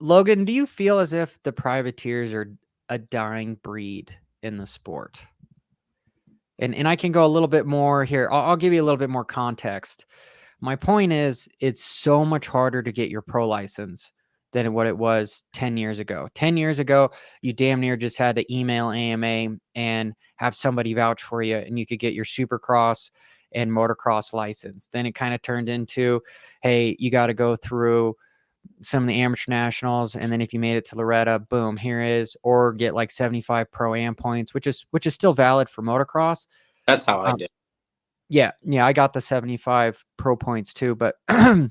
Logan, do you feel as if the privateers are a dying breed in the sport? And I can go a little bit more here. I'll give you a little bit more context. My point is, it's so much harder to get your pro license than what it was 10 years ago. 10 years ago, you damn near just had to email AMA and have somebody vouch for you, and you could get your supercross and motocross license. Then it kind of turned into, hey, you got to go through some of the amateur nationals, and then if you made it to Loretta, boom, here it is, or get like 75 pro am points, which is still valid for motocross. That's how I did. Yeah, I got the 75 pro points too, but that's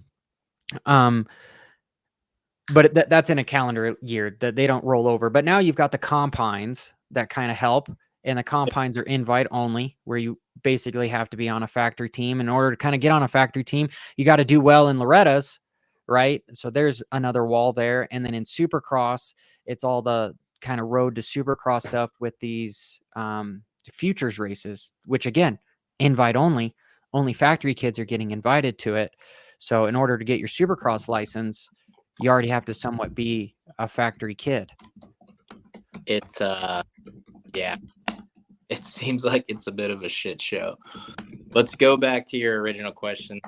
in a calendar year that they don't roll over. But now you've got the combines that kind of help, and the combines are invite only, where you basically have to be on a factory team. In order to kind of get on a factory team, you got to do well in Loretta's, right? So there's another wall there. And then in Supercross, it's all the kind of road to Supercross stuff with these futures races, which again, invite only. Only factory kids are getting invited to it. So in order to get your Supercross license, you already have to somewhat be a factory kid. It's yeah. It seems like it's a bit of a shit show. Let's go back to your original question.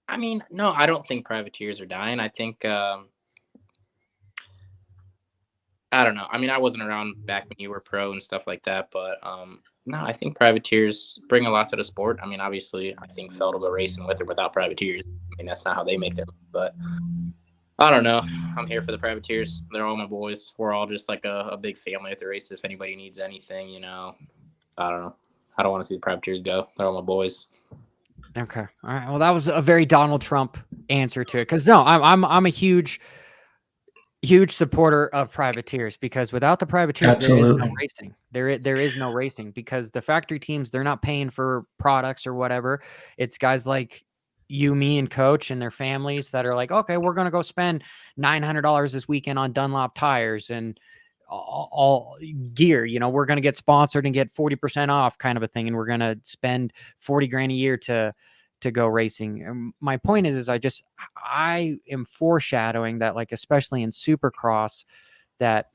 I mean, no, I don't think privateers are dying. I think I don't know. I mean, I wasn't around back when you were pro and stuff like that, but no, I think privateers bring a lot to the sport. I mean, obviously, I think Feld will go racing with or without privateers. I mean, that's not how they make their money, but I don't know. I'm here for the privateers. They're all my boys. We're all just like a big family at the race. If anybody needs anything, you know, I don't know. I don't want to see the privateers go. They're all my boys. Okay. All right. Well, that was a very Donald Trump answer to it. Because no, I'm a huge supporter of privateers, because without the privateers, Absolutely. there is no racing. There is no racing, because the factory teams, they're not paying for products or whatever. It's guys like you, me, and coach and their families that are like, okay, we're going to go spend $900 this weekend on Dunlop tires and all gear. You know, we're going to get sponsored and get 40% off kind of a thing. And we're going to spend 40 grand a year to go racing. And my point is I am foreshadowing that, like, especially in Supercross, that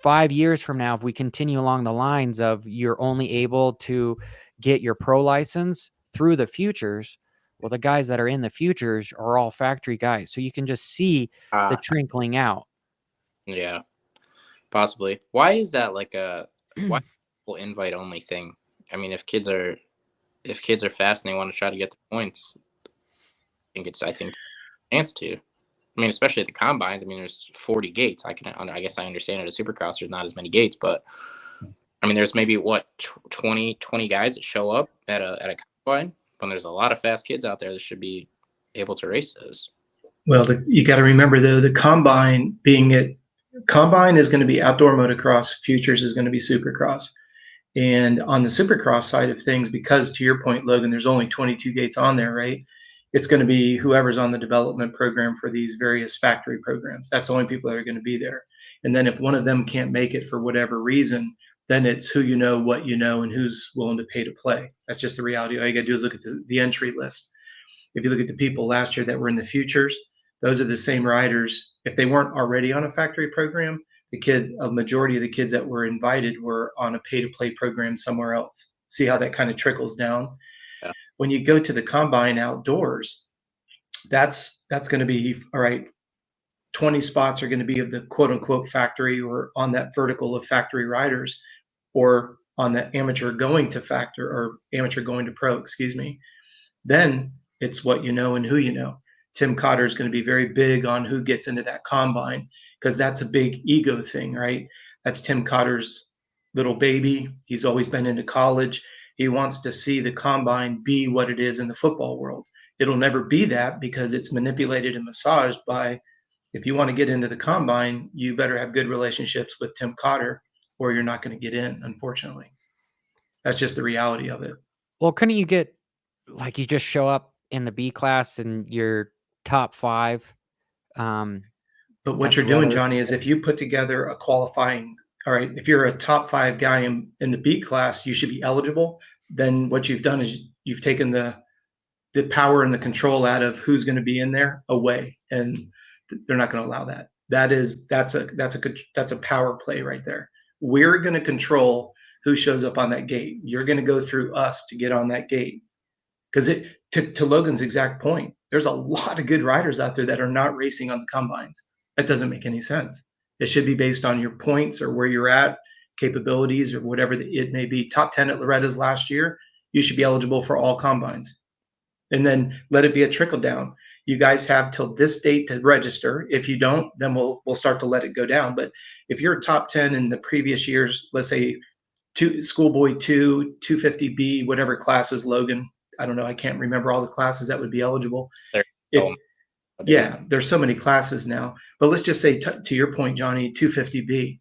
5 years from now, if we continue along the lines of you're only able to get your pro license through the futures, well, the guys that are in the futures are all factory guys. So you can just see the trickling out. Yeah, possibly. Why is that like a invite only thing? I mean, if kids are fast and they want to try to get the points, I think chance to. I mean, especially at the combines. I mean, there's 40 gates. I guess I understand it. At Supercross, there's not as many gates, but I mean, there's maybe 20 guys that show up at a combine. When there's a lot of fast kids out there that should be able to race those. Well, you got to remember though, the combine is going to be outdoor motocross. Futures is going to be Supercross. And on the Supercross side of things, because to your point, Logan, there's only 22 gates on there, right? It's going to be whoever's on the development program for these various factory programs. That's the only people that are going to be there. And then if one of them can't make it for whatever reason, then it's who you know, what you know, and who's willing to pay to play. That's just the reality. All you got to do is look at the entry list. If you look at the people last year that were in the futures, those are the same riders. If they weren't already on a factory program, a majority of the kids that were invited were on a pay-to-play program somewhere else. See how that kind of trickles down? Yeah. When you go to the combine outdoors, that's going to be, all right, 20 spots are going to be of the quote-unquote factory or on that vertical of factory riders, or on the amateur going to factor or amateur going to pro, excuse me. Then it's what you know and who you know. Tim Cotter is going to be very big on who gets into that combine, because that's a big ego thing, right? That's Tim Cotter's little baby. He's always been into college. He wants to see the combine be what it is in the football world. It'll never be that, because it's manipulated and massaged by, if you want to get into the combine, you better have good relationships with Tim Cotter or you're not going to get in, unfortunately. That's just the reality of it. Well, couldn't you get, like, you just show up in the B class and you're top 5? But what you're doing, Johnny, is if you put together a qualifying, all right, if you're a top 5 guy in the B class, you should be eligible. Then what you've done is you've taken the power and the control out of who's going to be in there away, and they're not going to allow that. that's a power play right there. We're going to control who shows up on that gate. You're going to go through us to get on that gate. Because to Logan's exact point, there's a lot of good riders out there that are not racing on the combines. That doesn't make any sense. It should be based on your points or where you're at, capabilities, or whatever it may be. Top 10 at Loretta's last year, you should be eligible for all combines. And then let it be a trickle down. You guys have till this date to register. If you don't, then we'll start to let it go down. But if you're top 10 in the previous years, let's say schoolboy 250B, whatever classes, Logan, I don't know, I can't remember all the classes that would be eligible. There's so many classes now. But let's just say, to your point, Johnny, 250B.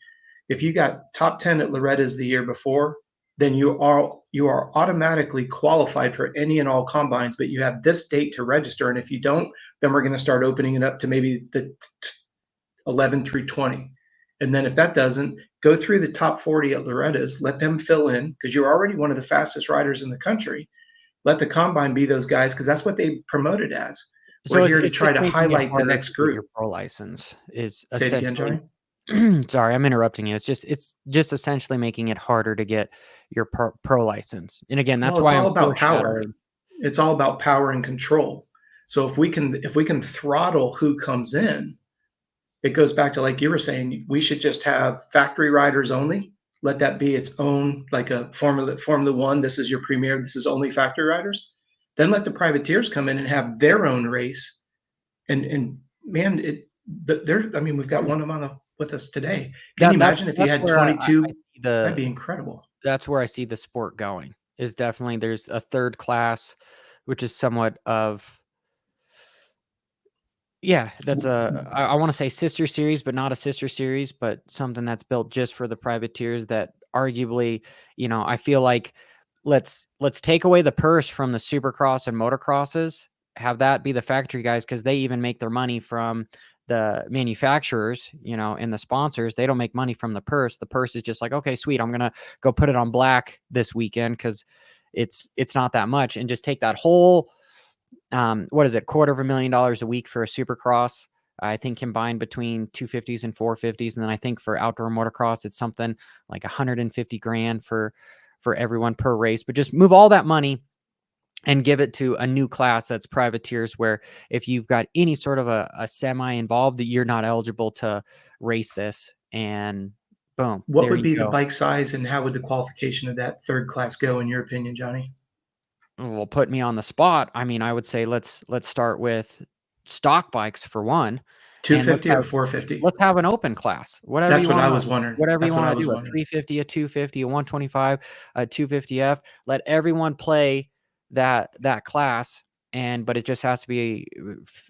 If you got top 10 at Loretta's the year before, then you are automatically qualified for any and all combines, but you have this date to register. And if you don't, then we're going to start opening it up to maybe the 11 through 20. And then if that doesn't, go through the top 40 at Loretta's, let them fill in, because you're already one of the fastest riders in the country. Let the combine be those guys, because that's what they promote it as. We're here to try to highlight the next group. Your pro license is Say it again, Johnny. Sorry, I'm interrupting you. It's just essentially making it harder to get your pro license. And again, that's why it's all about power. It's all about power and control. So if we can throttle who comes in, it goes back to, like you were saying, we should just have factory riders only. Let that be its own, like a Formula One. This is your premier. This is only factory riders. Then let the privateers come in and have their own race. And man, we've got one of them with us today. Can you imagine if you had 22? That'd be incredible. That's where I see the sport going. Is definitely there's a third class, which is somewhat of. Yeah, that's I want to say sister series, but not a sister series, but something that's built just for the privateers that arguably, I feel like let's take away the purse from the supercross and motocrosses, have that be the factory guys, because they even make their money from the manufacturers, and the sponsors. They don't make money from the purse. The purse is just like, okay, sweet, I'm going to go put it on black this weekend because it's not that much, and just take that whole what is it, $250,000 a week for a supercross, I think, combined between 250s and 450s. And then I think for outdoor motocross, it's something like $150,000 for everyone per race. But just move all that money and give it to a new class that's privateers, where if you've got any sort of a semi involved, you're not eligible to race this. And boom. What would be the bike size, and how would the qualification of that third class go, in your opinion, Johnny? Well, put me on the spot. I mean, I would say let's start with stock bikes for one. 250 or 450? Let's have an open class. Whatever. That's what I was wondering. Whatever you want to do. A 350, a 250, a 125, a 250F. Let everyone play that class, but it just has to be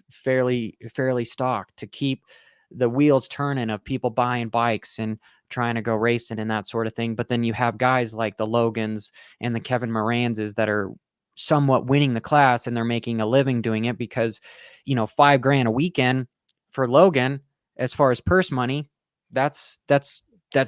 fairly stock to keep the wheels turning of people buying bikes and trying to go racing and that sort of thing. But then you have guys like the Logans and the Kevin Moranzes that are somewhat winning the class, and they're making a living doing it, because $5,000 a weekend for Logan, as far as purse money, that's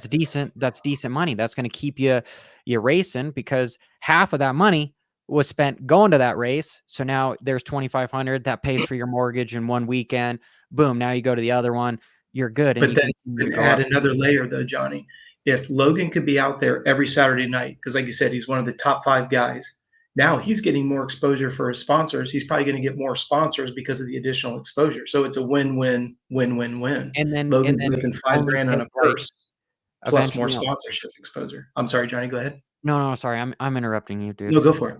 decent. That's decent money. That's going to keep you racing, because half of that money was spent going to that race. So now there's $2,500 that pays for your mortgage in one weekend. Boom. Now you go to the other one. You're good. But then you add another layer though, Johnny. If Logan could be out there every Saturday night, because like you said, he's one of the top 5 guys. Now he's getting more exposure for his sponsors. He's probably going to get more sponsors because of the additional exposure. So it's a win-win. And then Logan's making $5,000 on a purse plus more sponsorship exposure. I'm sorry, Johnny, go ahead. No, sorry. I'm interrupting you, dude. No, go for it.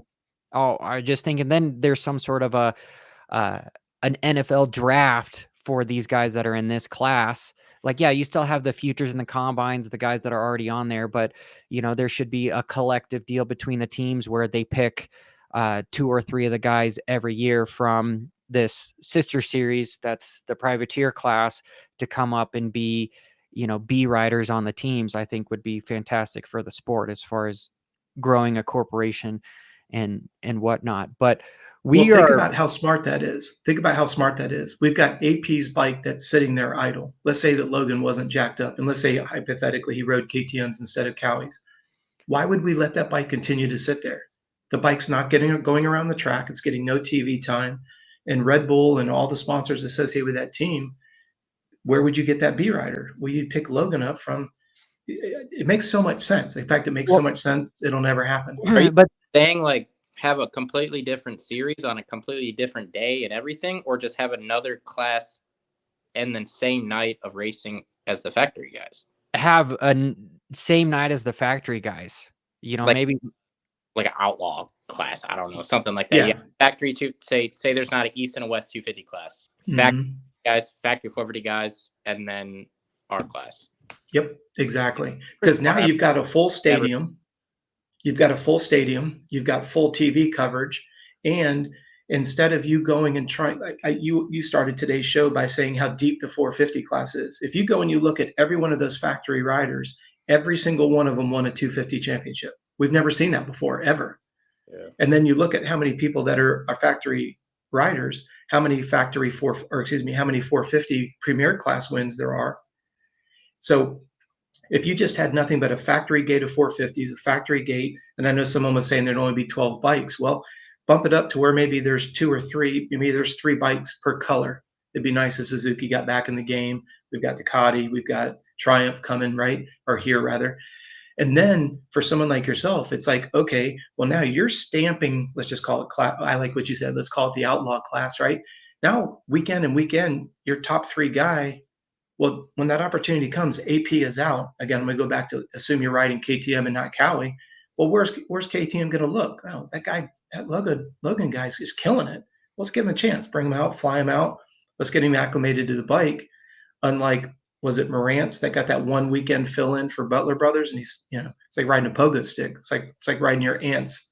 Oh, I just thinking then there's some sort of an NFL draft for these guys that are in this class. Like, yeah, you still have the futures and the combines, the guys that are already on there, but there should be a collective deal between the teams where they pick 2 or 3 of the guys every year from this sister series that's the privateer class to come up and be B riders on the teams. I think would be fantastic for the sport as far as growing a corporation and whatnot. But think about how smart that is. We've got AP's bike that's sitting there idle. Let's say that Logan wasn't jacked up, and let's say hypothetically he rode KTM's instead of Cowies. Why would we let that bike continue to sit there? The bike's not going around the track. It's getting no TV time. And Red Bull and all the sponsors associated with that team, where would you get that B rider? Well, you'd pick Logan up from. It makes so much sense. In fact, it makes so much sense. It'll never happen. Are you But saying like have a completely different series on a completely different day and everything, or just have another class and then same night of racing as the factory guys? have a same night as the factory guys. You know, Like maybe like an outlaw class. I don't know, something like that. Yeah. Yeah. Factory to say there's not an East and a West 250 class. Factory guys, factory 450 guys, and then our class. Yep, exactly. Because now you've got a full stadium. You've got a full stadium. You've got full TV coverage, and instead of you going and trying, you started today's show by saying how deep the 450 class is. If you go and you look at every one of those factory riders, every single one of them won a 250 championship. We've never seen that before, ever. Yeah. And then you look at how many people that are factory riders, how many how many 450 premier class wins there are. So if you just had nothing but a factory gate of 450s, a factory gate, and I know someone was saying there'd only be 12 bikes. Well, bump it up to where maybe there's 2 or 3, maybe there's 3 bikes per color. It'd be nice if Suzuki got back in the game. We've got Ducati, we've got Triumph coming, right? Or here rather. And then for someone like yourself, it's like, okay, well, now you're stamping, let's just call it class. I like what you said. Let's call it the outlaw class, right? Now, weekend and weekend, your top 3 guy. Well, when that opportunity comes, AP is out. Again, I'm going to go back to assume you're riding KTM and not Cowie. Well, where's KTM going to look? Oh, that Logan guy is killing it. Let's give him a chance. Bring him out, fly him out. Let's get him acclimated to the bike. Unlike, was it Morantz that got that one weekend fill in for Butler Brothers? And he's, it's like riding a pogo stick. It's like riding your aunt's,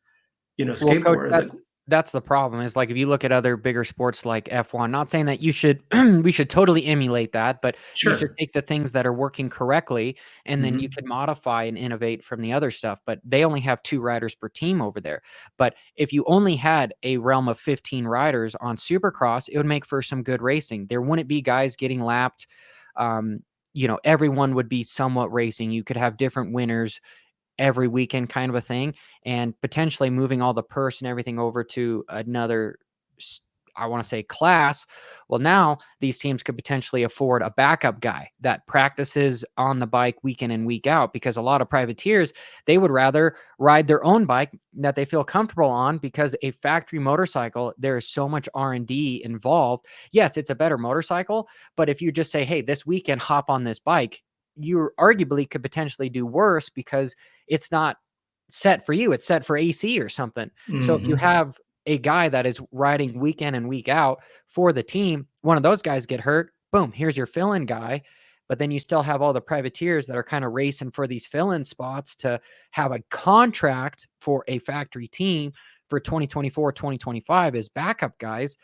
skateboard. Coach, that's the problem is like if you look at other bigger sports like F1, not saying that you should we should totally emulate that, but Sure. You should take the things that are working correctly and then you can modify and innovate from the other stuff. But they only have 2 riders per team over there. But if you only had a realm of 15 riders on Supercross, it would make for some good racing. There wouldn't be guys getting lapped. Everyone would be somewhat racing. You could have different winners every weekend kind of a thing, and potentially moving all the purse and everything over to another, I want to say, class. Well, now these teams could potentially afford a backup guy that practices on the bike week in and week out, because a lot of privateers, they would rather ride their own bike that they feel comfortable on, because a factory motorcycle, there is so much R&D involved. Yes, it's a better motorcycle, but if you just say, hey, this weekend hop on this bike, you arguably could potentially do worse because it's not set for you. It's set for AC or something. So if you have a guy that is riding week in and week out for the team, one of those guys get hurt, boom, here's your fill-in guy. But then you still have all the privateers that are kind of racing for these fill-in spots to have a contract for a factory team for 2024, 2025 as backup guys.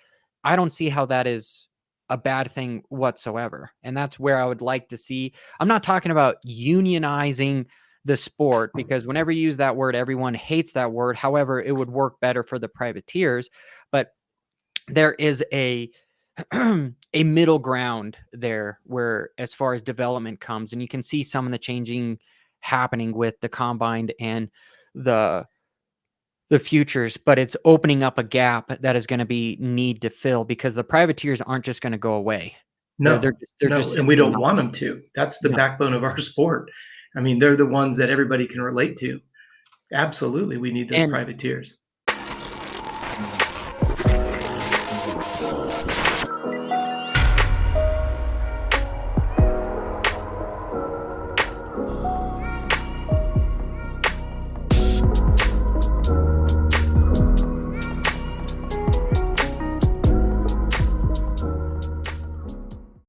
I don't see how that is a bad thing whatsoever. And that's where I would like to see. I'm not talking about unionizing the sport, because whenever you use that word, everyone hates that word. However, it would work better for the privateers. But there is a middle ground there where, as far as development comes, and you can see some of the changing happening with the combined and the futures, but it's opening up a gap that is going to be need to fill, because the privateers aren't just going to go away. No, they're just, and we don't want them to. That's the backbone of our sport. I mean, they're the ones that everybody can relate to. Absolutely, we need those privateers.